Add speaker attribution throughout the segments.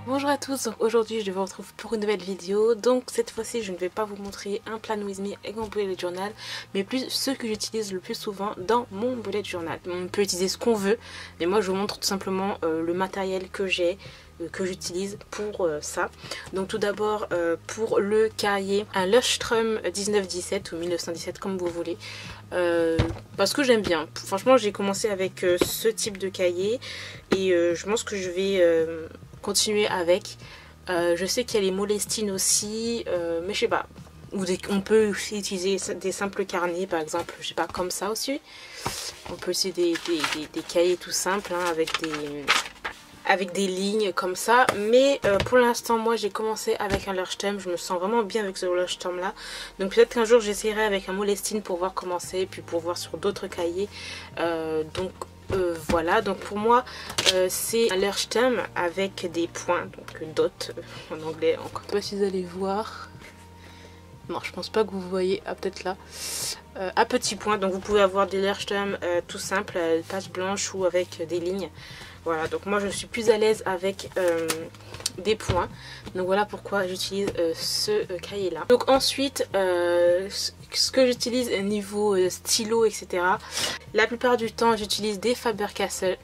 Speaker 1: Bonjour à tous, donc aujourd'hui je vous retrouve pour une nouvelle vidéo. Donc cette fois-ci je ne vais pas vous montrer un plan with me et mon bullet journal, mais plus ce que j'utilise le plus souvent dans mon bullet journal. On peut utiliser ce qu'on veut, mais moi je vous montre tout simplement le matériel que j'ai, que j'utilise pour ça. Donc tout d'abord pour le cahier, un Leuchtturm 1917 ou 1917 comme vous voulez. Parce que j'aime bien. Franchement j'ai commencé avec ce type de cahier et je pense que je vais continuer avec. Je sais qu'il y a les Moleskine aussi, mais je sais pas. On peut utiliser des simples carnets par exemple, je sais pas, comme ça aussi. On peut aussi des cahiers tout simples hein, avec des lignes comme ça, mais pour l'instant moi j'ai commencé avec un Leuchtturm. Je me sens vraiment bien avec ce Leuchtturm là, donc peut-être qu'un jour j'essaierai avec un Moleskine pour voir comment c'est, puis pour voir sur d'autres cahiers. Voilà, donc pour moi c'est un Leuchtturm avec des points, donc dot en anglais. Je sais pas si vous allez voir, non je pense pas que vous voyez, ah peut-être là, à petits points. Donc vous pouvez avoir des Leuchtturm tout simples, pages blanches ou avec des lignes. Voilà, donc moi je suis plus à l'aise avec des points. Donc voilà pourquoi j'utilise ce cahier là. Donc ensuite, ce que j'utilise niveau stylo, etc. La plupart du temps j'utilise des Faber-Castell.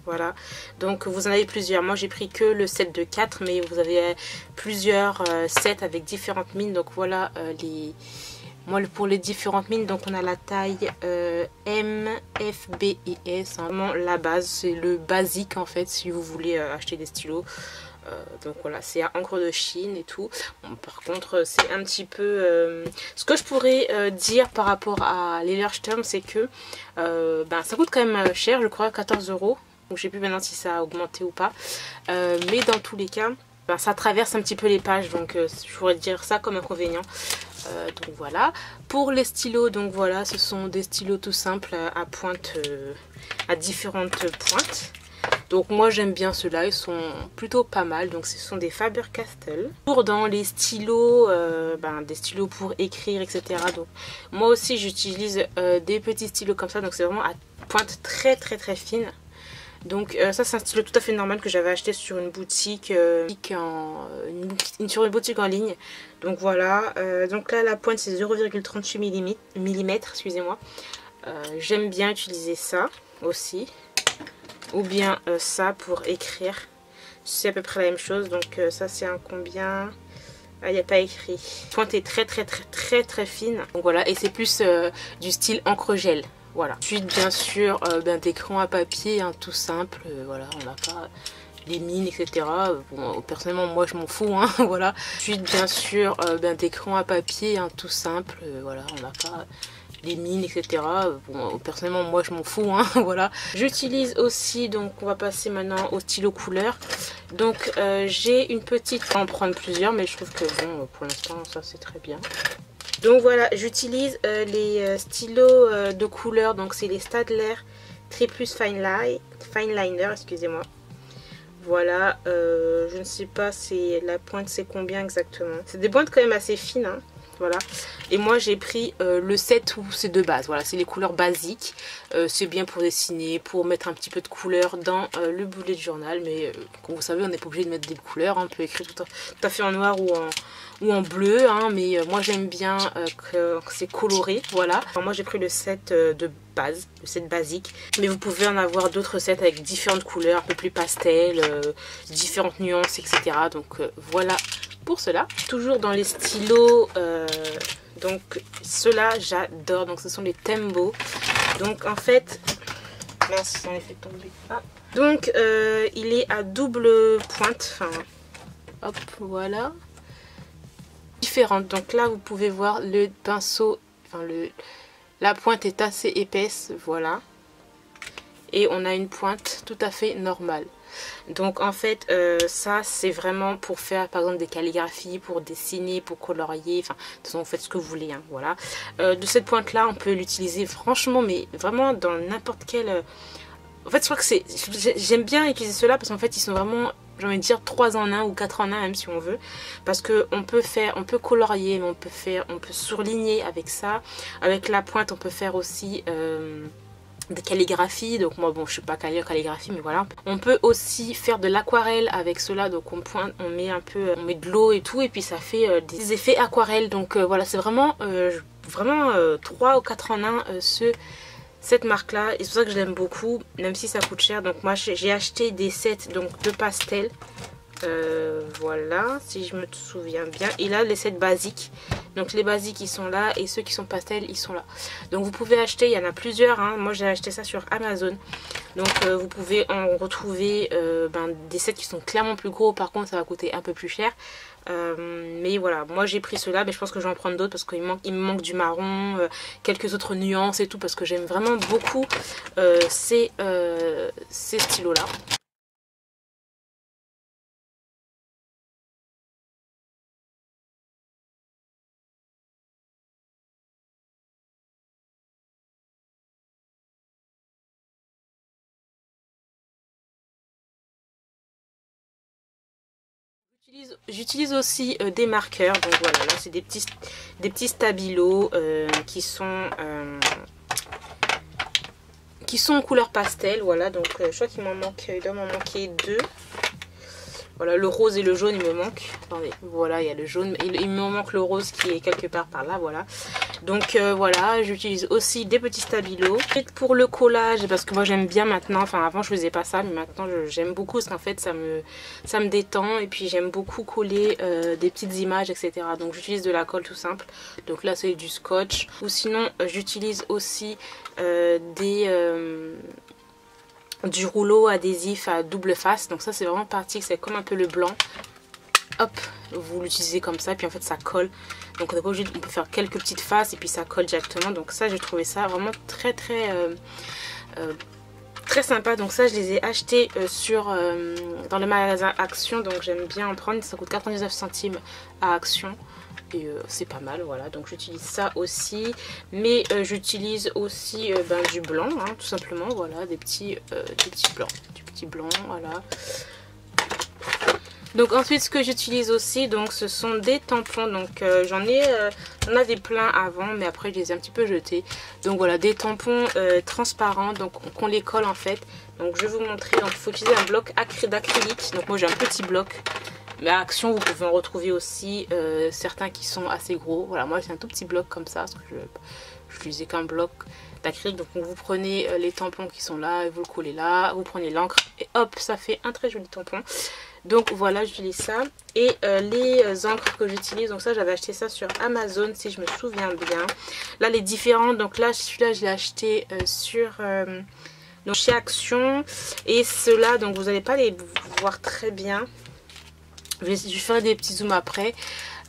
Speaker 1: Voilà, donc vous en avez plusieurs. Moi j'ai pris que le set de 4, mais vous avez plusieurs sets avec différentes mines. Donc voilà moi pour les différentes mines, donc on a la taille M, F, B et S, hein, vraiment la base, c'est le basique en fait si vous voulez acheter des stylos. Donc voilà, c'est à encre de Chine et tout. Bon, par contre c'est un petit peu ce que je pourrais dire par rapport à les Leuchtturm, c'est que ça coûte quand même cher, je crois 14 €. Donc je sais plus maintenant si ça a augmenté ou pas, mais dans tous les cas ça traverse un petit peu les pages, donc je pourrais dire ça comme inconvénient. Donc voilà, pour les stylos, donc voilà, ce sont des stylos tout simples à pointe, à différentes pointes. Donc moi j'aime bien ceux-là, ils sont plutôt pas mal. Donc ce sont des Faber-Castell. Pour dans les stylos, des stylos pour écrire, etc. Donc moi aussi j'utilise des petits stylos comme ça, donc c'est vraiment à pointe très fine. Donc ça c'est un stylo tout à fait normal que j'avais acheté sur une boutique, sur une boutique en ligne. Donc voilà, donc là la pointe c'est 0,38 mm, excusez-moi. J'aime bien utiliser ça aussi. Ou bien ça pour écrire. C'est à peu près la même chose. Donc ça c'est un combien? Ah, il n'y a pas écrit. La pointe est très fine. Donc voilà, et c'est plus du style encre gel. Voilà. Ensuite bien sûr des crayons à papier hein, tout simple, voilà, on n'a pas les mines etc. Bon, personnellement moi je m'en fous hein, voilà. Ensuite bien sûr des crayons à papier hein, tout simple, voilà, on n'a pas les mines etc. Bon, personnellement moi je m'en fous hein, voilà. J'utilise aussi, donc on va passer maintenant au stylo couleur. Donc j'ai une petite, on va en prendre plusieurs, mais je trouve que bon pour l'instant ça c'est très bien. Donc voilà, j'utilise les stylos de couleur, donc c'est les Staedtler Triplus Fine Liner, excusez-moi. Voilà, je ne sais pas c'est la pointe c'est combien exactement. C'est des pointes quand même assez fines, hein, voilà. Et moi j'ai pris le set où c'est de base, voilà, c'est les couleurs basiques. C'est bien pour dessiner, pour mettre un petit peu de couleur dans le bullet journal, mais comme vous savez on n'est pas obligé de mettre des couleurs, hein, on peut écrire tout à fait en noir ou en bleu, hein, mais moi j'aime bien que c'est coloré, voilà. Alors moi j'ai pris le set de base, le set basique, mais vous pouvez en avoir d'autres sets avec différentes couleurs, un peu plus pastel, différentes nuances, etc. Donc voilà pour cela. Toujours dans les stylos, donc ceux-là j'adore, donc ce sont les Tembo. Donc en fait, mince, j'en ai fait tomber. Ah. Donc il est à double pointe, enfin, hop, voilà. Différentes. Donc là vous pouvez voir le pinceau, enfin la pointe est assez épaisse, voilà, et on a une pointe tout à fait normale. Donc en fait ça c'est vraiment pour faire par exemple des calligraphies, pour dessiner, pour colorier, enfin de toute façon vous faites ce que vous voulez hein, voilà. De cette pointe là on peut l'utiliser franchement, mais vraiment dans n'importe quel en fait je crois que c'est, j'aime bien utiliser ceux-là parce qu'en fait ils sont vraiment, j'ai envie de dire 3 en 1 ou 4 en 1 même si on veut, parce que on peut colorier, mais on peut surligner avec ça. Avec la pointe on peut faire aussi de calligraphie. Donc moi bon je suis pas calée en calligraphie, mais voilà. On peut aussi faire de l'aquarelle avec cela, donc on pointe, on met de l'eau et tout, et puis ça fait des effets aquarelle. Donc voilà, c'est vraiment 3 ou 4 en 1 cette marque là, et c'est pour ça que je l'aime beaucoup, même si ça coûte cher. Donc moi j'ai acheté des sets donc de pastels. Voilà, si je me souviens bien. Et là les sets basiques, donc les basiques ils sont là, et ceux qui sont pastels ils sont là. Donc vous pouvez acheter, il y en a plusieurs hein. Moi j'ai acheté ça sur Amazon. Donc vous pouvez en retrouver des sets qui sont clairement plus gros. Par contre ça va coûter un peu plus cher. Mais voilà, moi j'ai pris cela, mais je pense que je vais en prendre d'autres parce qu'il me manque du marron, quelques autres nuances et tout, parce que j'aime vraiment beaucoup ces stylos là. J'utilise aussi des marqueurs. Donc voilà, là c'est des petits stabilos qui sont en couleur pastel. Voilà, donc je crois qu'il doit m'en manquer 2. Voilà, le rose et le jaune il me manque. Attendez, voilà, il y a le jaune, il me manque le rose qui est quelque part par là, voilà. Donc voilà, j'utilise aussi des petits stabilos. Pour le collage, parce que moi j'aime bien maintenant, enfin avant je faisais pas ça, mais maintenant j'aime beaucoup parce qu'en fait ça me détend, et puis j'aime beaucoup coller des petites images, etc. Donc j'utilise de la colle tout simple. Donc là c'est du scotch, ou sinon j'utilise aussi du rouleau adhésif à double face. Donc ça c'est vraiment pratique, c'est comme un peu le blanc. Hop, vous l'utilisez comme ça, puis en fait ça colle. Donc on n'est pas obligé, on peut faire quelques petites faces et puis ça colle directement. Donc ça j'ai trouvé ça vraiment très sympa. Donc ça je les ai achetés dans le magasin Action. Donc j'aime bien en prendre, ça coûte 99 centimes à Action. Et c'est pas mal, voilà, donc j'utilise ça aussi. Mais j'utilise aussi du blanc, hein, tout simplement, voilà, des petits blancs, du petit blanc, voilà. Donc ensuite ce que j'utilise aussi, donc ce sont des tampons. Donc j'en avais plein avant, mais après je les ai un petit peu jetés. Donc voilà, des tampons transparents, donc qu'on les colle en fait. Donc je vais vous montrer, donc il faut utiliser un bloc d'acrylique. Donc moi j'ai un petit bloc, mais à Action vous pouvez en retrouver aussi certains qui sont assez gros. Voilà, moi j'ai un tout petit bloc comme ça, parce que je n'utilisais qu'un bloc d'acrylique. Donc vous prenez les tampons qui sont là et vous le collez là, vous prenez l'encre et hop, ça fait un très joli tampon. Donc voilà, j'utilise ça. Et les encres que j'utilise, donc ça j'avais acheté ça sur Amazon si je me souviens bien. Là les différentes, donc là celui-là je l'ai acheté donc chez Action. Et ceux-là, donc vous n'allez pas les voir très bien. Je ferai des petits zooms après.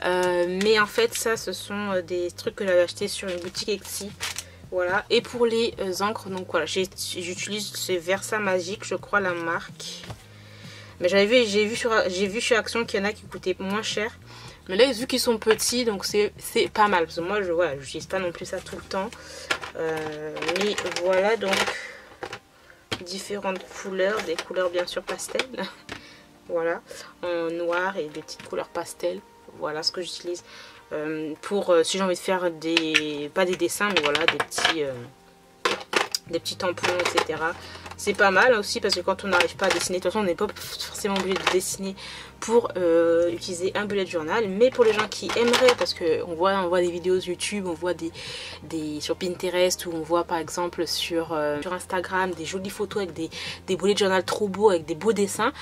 Speaker 1: Mais en fait ça ce sont des trucs que j'avais acheté sur une boutique Etsy. Voilà. Et pour les encres, donc voilà, j'utilise ces Versa Magique, je crois la marque. Mais j'ai vu chez Action qu'il y en a qui coûtaient moins cher. Mais là vu qu'ils sont petits, donc c'est pas mal. Parce que moi je n'utilise pas non plus ça tout le temps. Mais voilà, donc différentes couleurs, des couleurs bien sûr pastel. Voilà, en noir et des petites couleurs pastel. Voilà ce que j'utilise pour si j'ai envie de faire pas des dessins, mais voilà, des petits tampons, etc. C'est pas mal aussi parce que quand on n'arrive pas à dessiner, de toute façon on n'est pas forcément obligé de dessiner pour utiliser un bullet journal. Mais pour les gens qui aimeraient, parce qu'on voit des vidéos YouTube, on voit sur Pinterest, ou on voit par exemple sur Instagram des jolies photos avec des bullet journal trop beaux, avec des beaux dessins.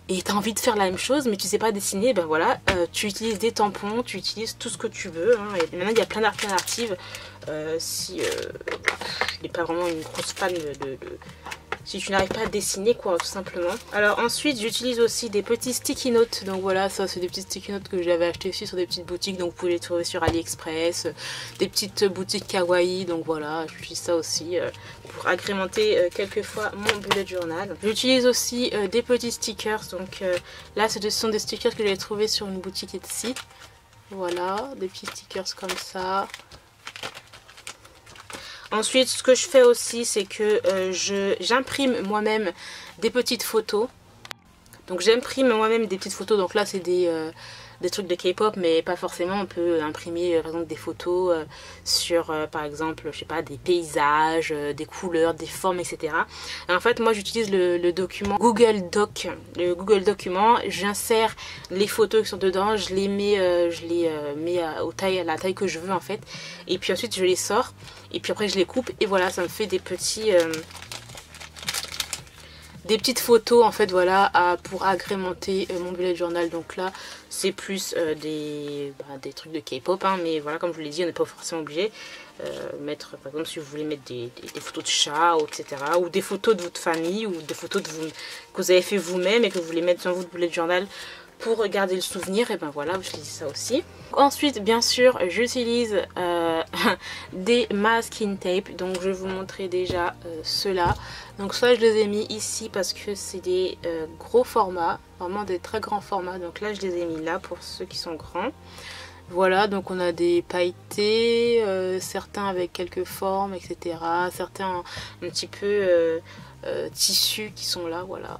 Speaker 1: Et tu as envie de faire la même chose mais tu sais pas dessiner, ben voilà, tu utilises des tampons, tu utilises tout ce que tu veux, hein. Et maintenant il y a plein d'alternatives. Si je n'ai pas vraiment une grosse fan si tu n'arrives pas à dessiner, quoi, tout simplement. Alors ensuite j'utilise aussi des petits sticky notes. Donc voilà, ça c'est des petits sticky notes que j'avais acheté aussi sur des petites boutiques. Donc vous pouvez les trouver sur AliExpress, des petites boutiques kawaii. Donc voilà, j'utilise ça aussi pour agrémenter quelquefois mon bullet journal. J'utilise aussi des petits stickers. Donc là ce sont des stickers que j'ai trouvé sur une boutique Etsy. Voilà, des petits stickers comme ça. Ensuite, ce que je fais aussi, c'est que j'imprime moi-même des petites photos. Donc j'imprime moi-même des petites photos. Donc là c'est des trucs de K-pop, mais pas forcément. On peut imprimer par exemple des photos sur par exemple, je sais pas, des paysages, des couleurs, des formes, etc. Et en fait moi j'utilise le document Google Doc, le Google Document. J'insère les photos qui sont dedans, je les mets à la taille que je veux en fait, et puis ensuite je les sors et puis après je les coupe et voilà, ça me fait des petites photos en fait, voilà, pour agrémenter mon bullet journal. Donc là c'est plus des trucs de K-pop, hein, mais voilà, comme je vous l'ai dit, on n'est pas forcément obligé mettre, par exemple si vous voulez mettre des photos de chats, etc., ou des photos de votre famille, ou des photos que vous avez fait vous-même et que vous voulez mettre dans votre bullet journal pour garder le souvenir, et ben voilà, j'utilise ça aussi. Ensuite bien sûr j'utilise des masking tape, donc je vais vous montrer déjà ceux-là. Donc ça je les ai mis ici parce que c'est des gros formats, vraiment des très grands formats, donc là je les ai mis là pour ceux qui sont grands. Voilà, donc on a des pailletés, certains avec quelques formes, etc. Certains un petit peu tissus qui sont là, voilà.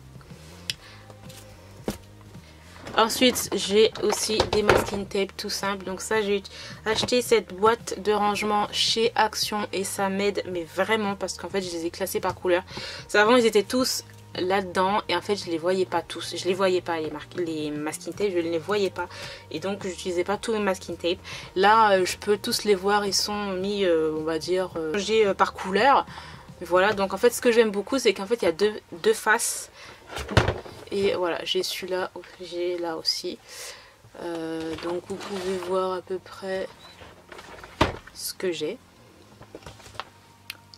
Speaker 1: Ensuite j'ai aussi des masking tape tout simple. Donc ça j'ai acheté cette boîte de rangement chez Action et ça m'aide mais vraiment, parce qu'en fait je les ai classés par couleur. Avant ils étaient tous là-dedans et en fait je les voyais pas tous, je les voyais pas les masking tape, je ne les voyais pas, et donc j'utilisais pas tous mes masking tape. Là je peux tous les voir, ils sont mis on va dire rangés par couleur. Voilà, donc en fait ce que j'aime beaucoup c'est qu'en fait il y a deux faces. Et voilà, j'ai celui-là, j'ai là aussi. Donc vous pouvez voir à peu près ce que j'ai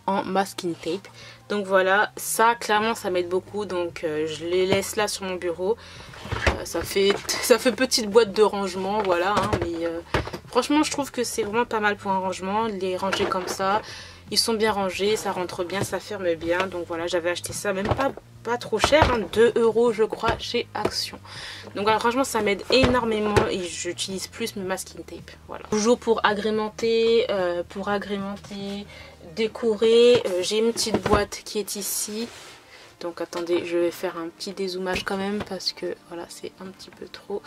Speaker 1: en masking tape. Donc voilà, ça clairement ça m'aide beaucoup. Donc je les laisse là sur mon bureau. Ça fait petite boîte de rangement, voilà. Hein, mais franchement je trouve que c'est vraiment pas mal pour un rangement. Les ranger comme ça, ils sont bien rangés, ça rentre bien, ça ferme bien. Donc voilà, j'avais acheté ça même pas trop cher, hein, 2 € je crois chez Action. Donc voilà, franchement ça m'aide énormément et j'utilise plus mes masking tape. Voilà. Toujours pour agrémenter, décorer, j'ai une petite boîte qui est ici. Donc attendez, je vais faire un petit dézoomage quand même parce que voilà, c'est un petit peu trop.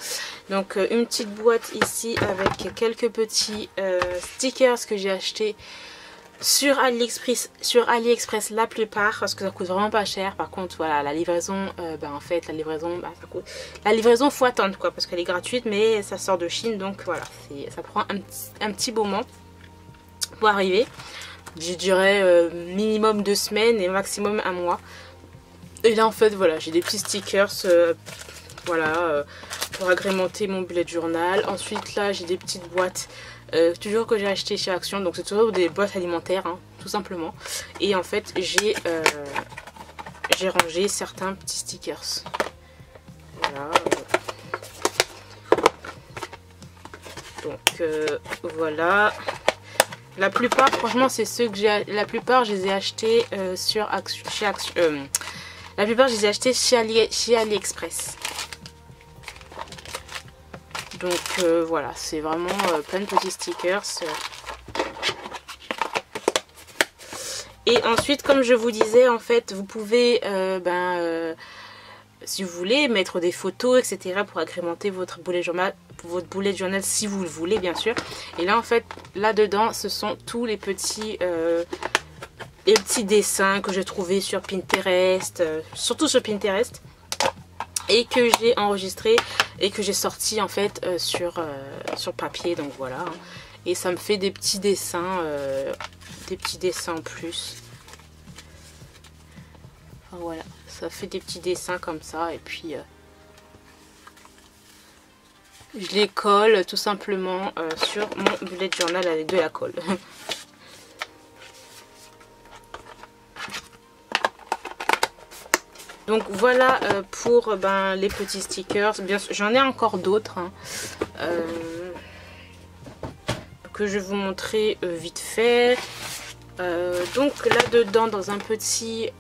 Speaker 1: Donc une petite boîte ici avec quelques petits stickers que j'ai acheté sur AliExpress la plupart, parce que ça coûte vraiment pas cher. Par contre voilà, la livraison en fait ça coûte, la livraison faut attendre quoi, parce qu'elle est gratuite mais ça sort de Chine, donc voilà, ça prend un petit moment pour arriver. Je dirais minimum 2 semaines et maximum 1 mois. Et là en fait voilà, j'ai des petits stickers voilà, pour agrémenter mon bullet journal. Ensuite là j'ai des petites boîtes toujours que j'ai acheté chez Action, donc c'est toujours des boîtes alimentaires, hein, tout simplement. Et en fait j'ai rangé certains petits stickers. Voilà. Donc voilà. La plupart, franchement, c'est ceux que j'ai. La plupart, je les ai achetés sur Action, chez Action. La plupart, je les ai achetés chez AliExpress. Donc voilà, c'est vraiment plein de petits stickers. Et ensuite, comme je vous disais, en fait, vous pouvez, si vous voulez, mettre des photos, etc. pour agrémenter votre bullet journal si vous le voulez, bien sûr. Et là, en fait, là-dedans, ce sont tous les petits dessins que j'ai trouvés sur Pinterest, surtout sur Pinterest, et que j'ai enregistré et que j'ai sorti en fait sur papier. Donc voilà, hein. Et ça me fait des petits dessins en plus. Enfin, voilà, ça fait des petits dessins comme ça, et puis je les colle tout simplement sur mon bullet journal avec de la colle. Donc voilà pour les petits stickers. Bien sûr, j'en ai encore d'autres, hein, que je vais vous montrer vite fait. Donc là dedans, dans un petit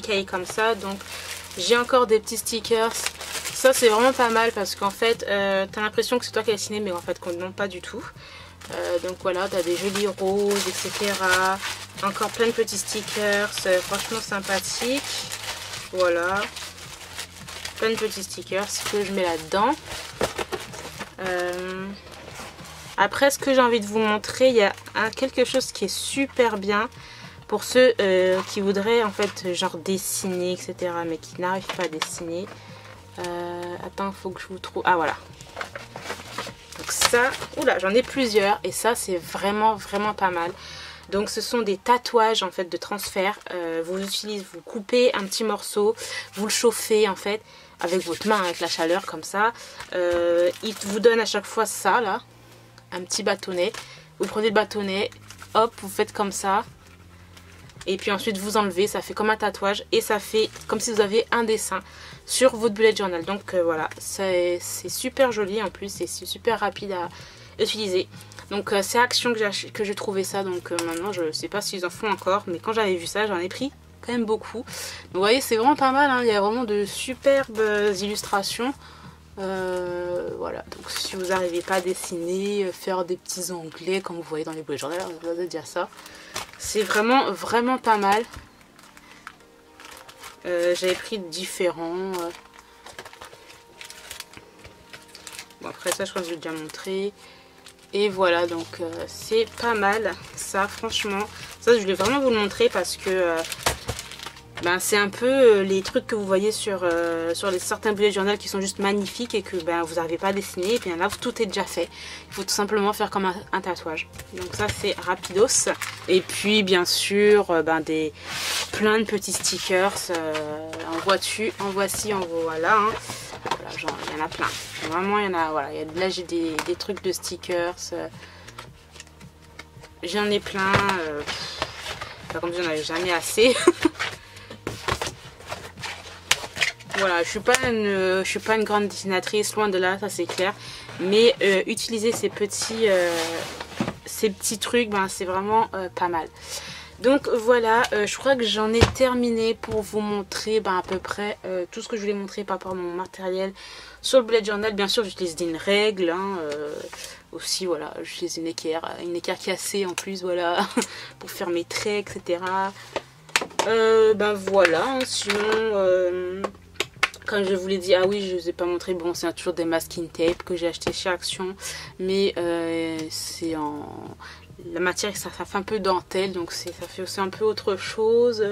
Speaker 1: cahier comme ça, donc j'ai encore des petits stickers. Ça c'est vraiment pas mal parce qu'en fait t'as l'impression que c'est toi qui as dessiné, mais en fait non, pas du tout. Donc voilà, t'as des jolis roses, etc. Encore plein de petits stickers, franchement sympathique. Voilà. plein de petits stickers que je mets là-dedans. Après, ce que j'ai envie de vous montrer, il y a quelque chose qui est super bien pour ceux qui voudraient en fait genre dessiner, etc. mais qui n'arrivent pas à dessiner. Attends, il faut que je vous trouve... Ah voilà. Donc ça, oula, j'en ai plusieurs et ça c'est vraiment pas mal. Donc ce sont des tatouages en fait de transfert. Vous coupez un petit morceau, vous le chauffez en fait avec votre main, avec la chaleur comme ça. Il vous donne à chaque fois ça là, un petit bâtonnet. Vous prenez le bâtonnet, hop, vous faites comme ça. Et puis ensuite vous enlevez, ça fait comme un tatouage et ça fait comme si vous aviez un dessin sur votre bullet journal. Donc voilà, c'est super joli en plus et c'est super rapide à utiliser. Donc c'est Action que j'ai trouvé ça, donc maintenant je sais pas s'ils en font encore, mais quand j'avais vu ça j'en ai pris quand même beaucoup. Donc vous voyez c'est vraiment pas mal, hein. Il y a vraiment de superbes illustrations. Voilà, donc si vous n'arrivez pas à dessiner, faire des petits onglets comme vous voyez dans les bullet journal, on va dire ça. C'est vraiment pas mal. J'avais pris différents. Bon après ça je crois que j'ai déjà montré. Et voilà, donc c'est pas mal ça, franchement. Ça je voulais vraiment vous le montrer parce que ben, c'est un peu les trucs que vous voyez sur certains bullet journal qui sont juste magnifiques et que ben, vous n'arrivez pas à dessiner. Et bien là, tout est déjà fait. Il faut tout simplement faire comme un tatouage. Donc ça, c'est rapidos. Et puis, bien sûr, ben, plein de petits stickers. En voici, en voilà. Hein. Voilà, genre, il y en a plein. Vraiment, il y en a. Voilà, là, j'ai des trucs de stickers. J'en ai plein. Comme j'en avais jamais assez. Voilà, je suis pas une grande dessinatrice, loin de là, ça c'est clair. Mais utiliser ces petits trucs, ben, c'est vraiment pas mal. Donc voilà, je crois que j'en ai terminé pour vous montrer ben, à peu près tout ce que je voulais montrer par rapport à mon matériel sur le bullet journal. Bien sûr, j'utilise une règle, hein, aussi voilà, j'utilise une équerre cassée en plus, voilà, pour faire mes traits, etc. Ben voilà, hein, sinon... Comme je vous l'ai dit, ah oui, je ne vous ai pas montré, bon, c'est toujours des masking tape que j'ai acheté chez Action, mais c'est en... La matière, ça fait un peu dentelle, donc ça fait aussi un peu autre chose.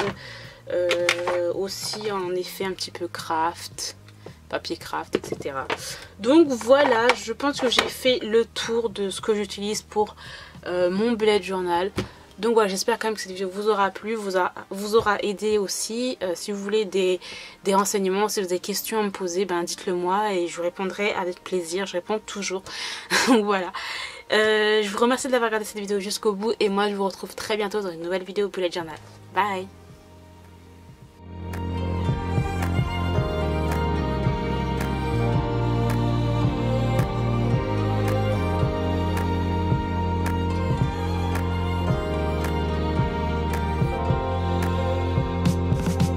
Speaker 1: Aussi en effet un petit peu craft, papier craft, etc. Donc voilà, je pense que j'ai fait le tour de ce que j'utilise pour mon bullet journal. Donc voilà, j'espère quand même que cette vidéo vous aura plu, vous aura aidé aussi. Si vous voulez des renseignements, si vous avez des questions à me poser, ben dites-le moi et je vous répondrai avec plaisir. Je réponds toujours. Donc voilà. Je vous remercie d'avoir regardé cette vidéo jusqu'au bout et moi je vous retrouve très bientôt dans une nouvelle vidéo bullet journal. Bye!